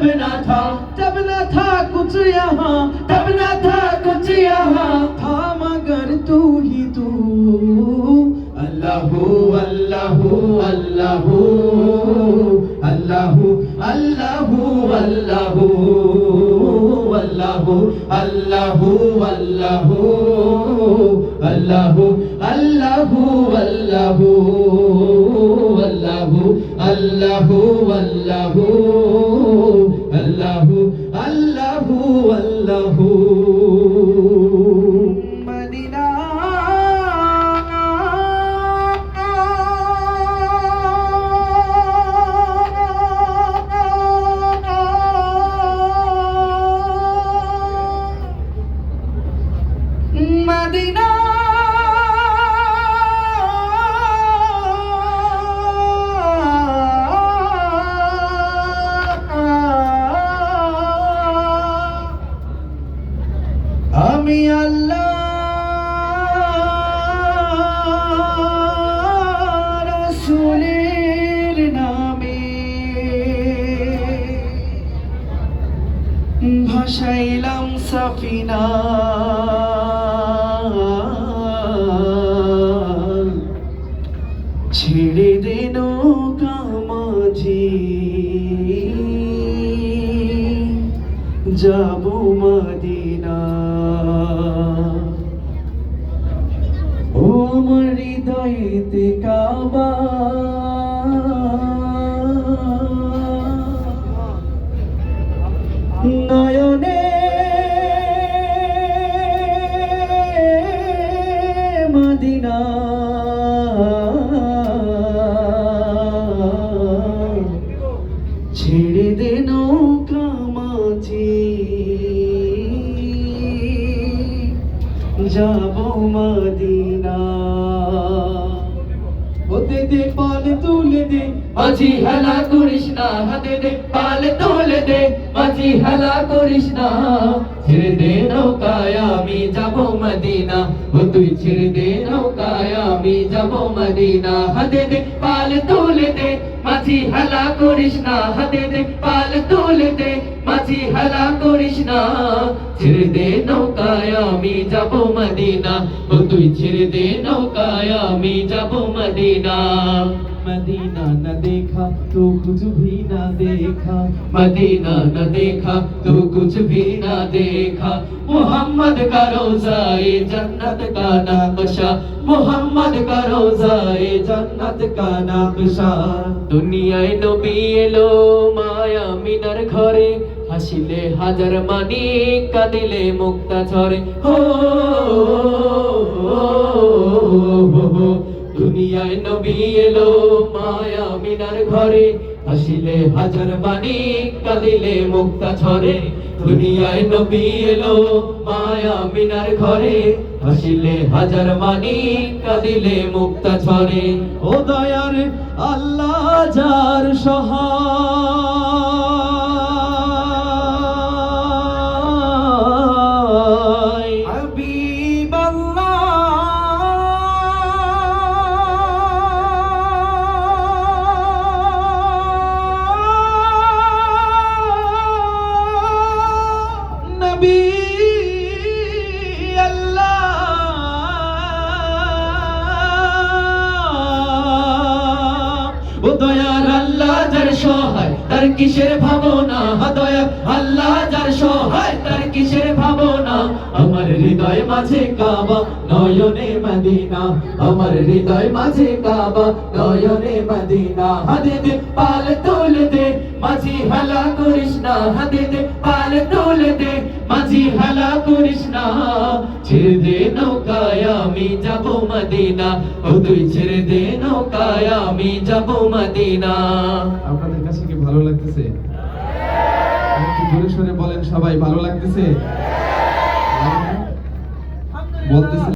जब न था कुछ यहाँ, तब न था कुछ यहाँ, था मगर तू ही तू। अल्लाहू अल्लाहू अल्लाहू अल्लाहू अल्लाहू अल्लाहू अल्लाहू अल्लाहू अल्लाहू अल्लाहू अल्लाहू अल्लाहू अल्लाहू अल्लाहू अल्लाहू अल्लाहू अल्लाहू मदीना मदीना আমি আল্লাহ রাসূলের নামে ভাসাইলাম সাফিনা, ছেড়ে দে নৌকা মাঝি, যাব মদিনা। ও আমার হৃদয়েতে কাবা, নয়নে মদিনা, ছেড়ে দে নৌকা মাঝি, যাব মদিনা। হতে দে পাল তুলে দে মাঝি, হেলা করিস না। হাতে দে পাল তুলে দে মাঝি, হেলা করিস না। ছেড়ে দে নৌকায় আমি যাব মদিনা, ও তুই ছেড়ে দে নৌকায় আমি যাব মদিনা। হাতে দে পাল তুলে দে মাঝি, হেলা করিস না। হাতে দে পাল তুলে দে মাঝি, হেলা করিস না। ছেড়ে দে নৌকায় আমি যাব মদিনা, ও তুই ছেড়ে দে নৌকায় আমি যাব মদিনা। मदीना न देखा तो कुछ भी न देखा, मदीना न देखा तो कुछ भी न देखा। मोहम्मद का रोज़ा ए जन्नत का नक्शा, मोहम्मद का रोज़ा ए जन्नत का नक्शा। दुनियाয় নবী এলো মায়া মিনার ঘরে, হাসিলে হাজার মানিক, কাঁদিলে মুক্তা ঝরে। হো দুনিয়ায় নবী এলো মায়া মিনার ঘরে, হাসিলে হাজার মানিক, কাঁদিলে মুক্তা ঝরে। দুনিয়ায় নবী এলো মায়া মিনার ঘরে, হাসিলে হাজার মানিক, কাঁদিলে মুক্তা ঝরে। ও দয়ার আল্লাহ যার সহায়, হাবিব নবী আল্লাহ। ও দয়ার আল্লাহ যার সহায়, তার কিসের ভাবনা। দয়ার আল্লাহ যার সহায়, তার কিসের ভাবনা। আমার হৃদয় মাঝে কাবা, নয়নে মদিনা। আমার হৃদয় মাঝে কাবা, নয়নে মদিনা। হাতে দে পাল তুলে দে মাঝি, হেলা করিস না। হাতে দে পাল তুলে দে মাঝি, হেলা করিস না। ছেড়ে দে নৌকায় আমি যাব মদিনা, ও তুই ছেড়ে দে নৌকায় আমি যাব মদিনা। আপনাদের কাছে কি ভালো লাগতেছে? একটু জোরে সরে বলেন সবাই, ভালো লাগতেছে? বলতেছে